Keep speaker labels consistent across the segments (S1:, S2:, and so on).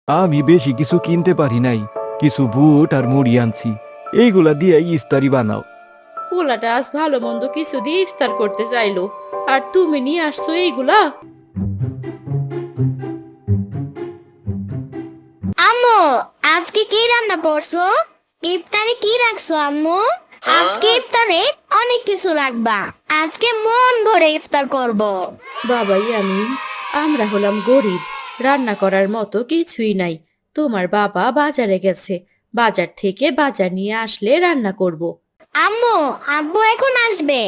S1: আমি বেশি কিছু কিনতে পারি নাই, কিছু বুট আর মুড়ি আনছি, এইগুলা দিয়ে ইফতারি বানাও।
S2: পোলাটা আজ ভালো মন্দ কিছু দিয়ে ইফতার করতে চাইলো, আর তুমি নিয়ে আসছো এইগুলা।
S3: আম্মু, আজকে কি রান্না করছো? ইফতারে কি রাখছো আম্মু? আজকে ইফতারে অনেক কিছু রাখবা। আজকে মন ভরে ইফতার করব।
S2: বাবাই আমি, আমরা হলাম গরিব, রান্না করার মতো কিছুই নাই। তোমার বাবা বাজারে গেছে, বাজার থেকে বাজার নিয়ে আসলে রান্না করব।
S3: আম্মু, আব্বু এখন আসবে।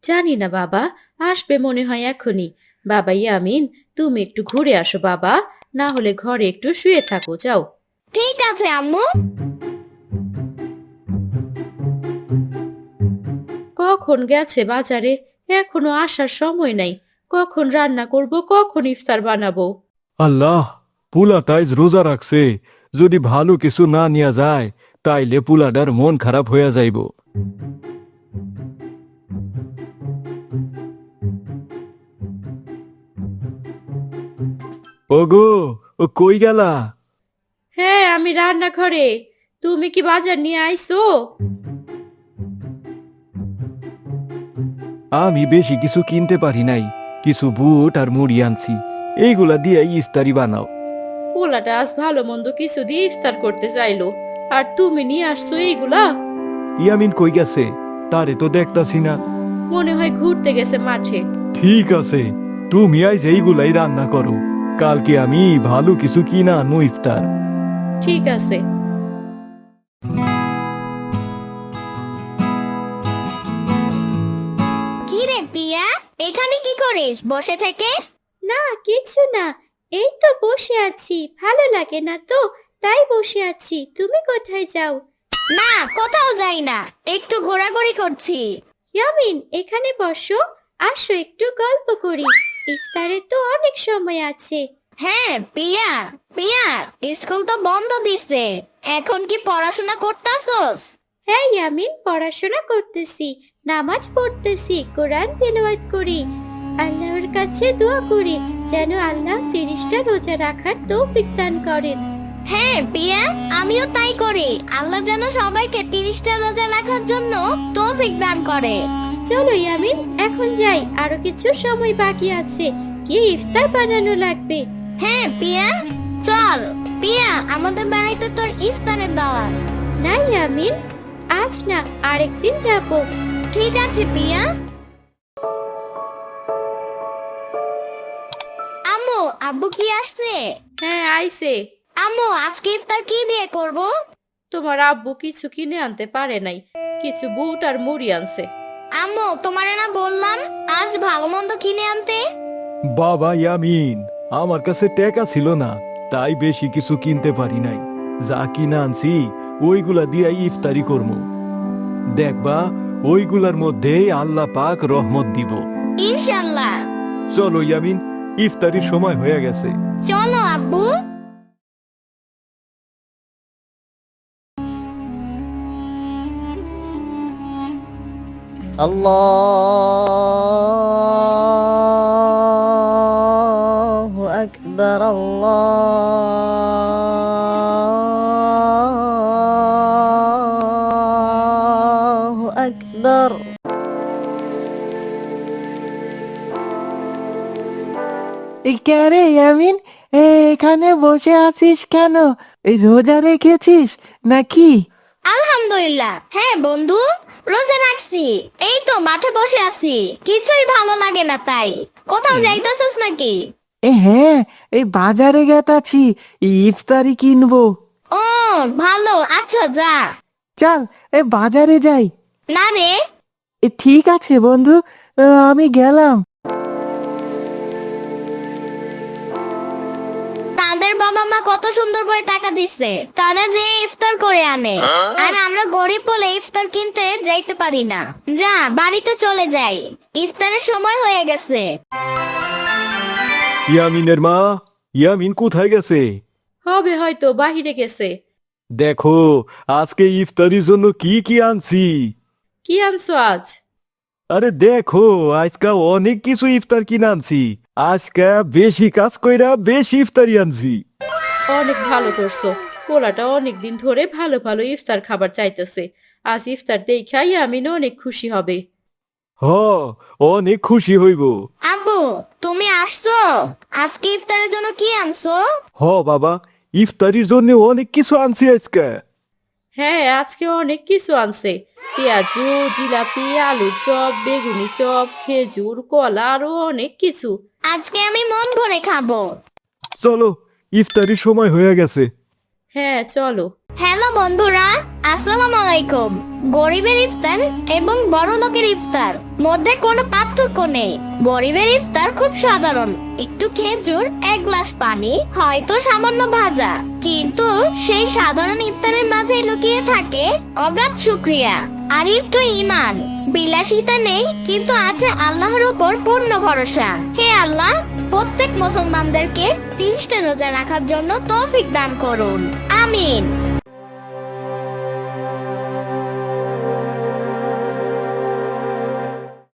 S2: জানি না বাবা, আসবে মনে হয় এখনই। বাবাই আমিন, তুমি একটু ঘুরে আসো বাবা, না হলে ঘরে একটু শুয়ে থাকো, যাও।
S3: ঠিক আছে আম্মু।
S2: কখন গেছে বাজারে, এখনো আসার সময় নাই। কখন রান্না করব, কখন ইফতার বানাবো।
S1: আল্লাহ, পুলাটাইজ রোজা রাখছে, যদি ভালো কিছু না নিয়ে যায় তাইলে পুলাটার মন খারাপ হয়ে যাইব। ওগো, ও কই গেলা?
S2: হ্যাঁ, আমি রান্নাঘরে। তুমি কি বাজার নিয়ে আইছো?
S1: আমি বেশি কিছু কিনতে পারি নাই, কিছু বুট আর মুড়ি আনছি, এইগুলা দিয়ে ইফতারি বানাও।
S2: পোলাটা আজ ভালো মন্দ কিছু দিয়ে ইফতার করতে চাইলো, আর তুমি নিয়ে আসছো এইগুলা।
S1: ইয়ামিন কই গেছে? তারে তো দেখতাছি না।
S2: মনে হয় ঘুরতে গেছে মাঠে।
S1: ঠিক আছে, তুমি আজ এইগুলাই রান্না করো, কালকে আমি ভালো কিছু কিনা আনবো ইফতার।
S2: ঠিক আছে।
S3: কি রে পিয়া, এখানে কি করিস বসে থেকে?
S4: না, কিছু না। এই তো বসে আছি, ভালো লাগে না তো, তাই বসে আছি। তুমি কোথায় যাও?
S3: না, কোথাও যাই না, একটু ঘোরাঘুরি করছি।
S4: ইয়ামিন, এখানে বসো। আসো একটু গল্প করি। ইফতারে তো অনেক সময় আছে।
S3: হ্যাঁ পিয়া, পিয়া, স্কুল তো বন্ধ দিছে, এখন কি পড়াশোনা করতাছস?
S4: হ্যাঁ ইয়ামিন, পড়াশোনা করতেছি, নামাজ পড়তেছি, কোরআন তেলাওয়াত করি, আল্লাহর কাছে দোয়া করি যেন আল্লাহ 30টা রোজা রাখার তৌফিক দান করেন।
S3: হ্যাঁ পিয়া, আমিও তাই করি, আল্লাহ যেন সবাইকে 30টা রোজা রাখার জন্য তৌফিক দান করে।
S4: চলো ইয়ামিন, এখন যাই, আরো কিছু সময় বাকি আছে, গিয়ে ইফতার বানানো লাগবে।
S3: হ্যাঁ পিয়া, চল। পিয়া, আমাদের বাড়িতে তোর ইফতারের দাওয়াত।
S4: না ইয়ামিন, আজ না, আরেকদিন যাব।
S3: ঠিক আছে পিয়া। আম্মু, আব্বু কি আসছে?
S2: হ্যাঁ, আইছে।
S3: আম্মু, আজকে ইফতার কি দিয়ে করব?
S2: তোমার আব্বু কিছু কিনে আনতে পারে নাই, কিছু বুট আর মুড়ি আনছে।
S3: আম্মু, তোমারে না বললাম আজ ভালো মন্দ কিনে আনতে?
S1: বাবা ইয়ামিন, আমার কাছে টাকা ছিল না, তাই বেশি কিছু কিনতে পারি নাই। যা কিনা আনছি ওইগুলা দিয়ে ইফতারি করবো। দেখবা, ওইগুলার মধ্যেই আল্লাহ পাক রহমত দিব।
S3: ইনশাল্লাহ।
S1: চলো ইয়ামিন, ইফতারির সময় হয়ে গেছে।
S3: চলো আব্বু।
S5: الله أكبر الله أكبر
S6: কে ইয়ামিন, এখানে বসে আছিস কেন? এই রোজা রেখেছিস নাকি?
S3: আলহামদুলিল্লাহ, হ্যাঁ বন্ধু, রোজা রাখছি। এই তো মাঠে বসে আছি, কিছুই ভালো লাগে না তাই। কোথাও যাইতেছস নাকি?
S6: হ্যাঁ, এই বাজারে গেতাছি, ইফতারি কিনবো।
S3: ও ভালো, আচ্ছা যা।
S6: চল, বাজারে যাই।
S3: না রে।
S6: ঠিক আছে বন্ধু, আমি গেলাম।
S3: তাদের বাবা মা কত সুন্দর করে টাকা দিচ্ছে, তারা যে ইফতার করে আনে, আর আমরা গরিব বলে ইফতার কিনতে যাইতে পারি না। যা, বাড়িতে চলে যাই, ইফতারের সময় হয়ে গেছে।
S1: ইয়ামিনের মা, ইয়ামিন কোথায় গেছে?
S2: হবে হয়তো বাহিরে গেছে।
S1: দেখো, আজকে ইফতারির জন্য কি কি আনছি।
S2: কি আনছো আজ?
S1: আরে দেখো, আজকে অনেক কিছু ইফতার কিনে আনছি। আজকে বেশি কাজ কইরা বেশি ইফতারি আনছি।
S2: অনেক ভালো করছো। পোলাটা অনেক দিন ধরে ভালো ভালো ইফতার খাবার চাইতেছে। আজ ইফতার দেখাই আমিন অনেক খুশি হবে।
S1: হ, অনেক খুশি হইব।
S3: আব্বু, তুমি আসছো? আজকে ইফতারের জন্য কি আনছো?
S1: হ বাবা, ইফতারির জন্য অনেক কিছু আনছি আজকে।
S2: হ্যাঁ, আজকে অনেক কিছু আনছে। পেঁয়াজু, জিলাপি, আলুর চপ, বেগুনি চপ, খেজুর, কলা আরো অনেক কিছু।
S3: আজকে আমি মন ভরে খাবো।
S1: চলো, ইফতারির সময় হয়ে গেছে।
S2: হ্যাঁ, চলো।
S3: হ্যালো বন্ধুরা, আসসালামু আলাইকুম। গরিবের ইফতার এবং বড় লোকের ইফতার মধ্যে কোনো পার্থক্য নেই। গরিবের ইফতার খুব সাধারণ, একটু খেজুর, এক গ্লাস পানি, হয়তো সামান্য ভাজা। কিন্তু সেই সাধারণ ইফতারের মাঝে লুকিয়ে থাকে অগাধ শুকরিয়া আর একটু ঈমান। বিলাসিতা নেই, কিন্তু আছে আল্লাহর উপর পূর্ণ ভরসা। হে আল্লাহ, প্রত্যেক মুসলমানদেরকে 30টা রোজা রাখার জন্য তৌফিক দান করুন। আমিন।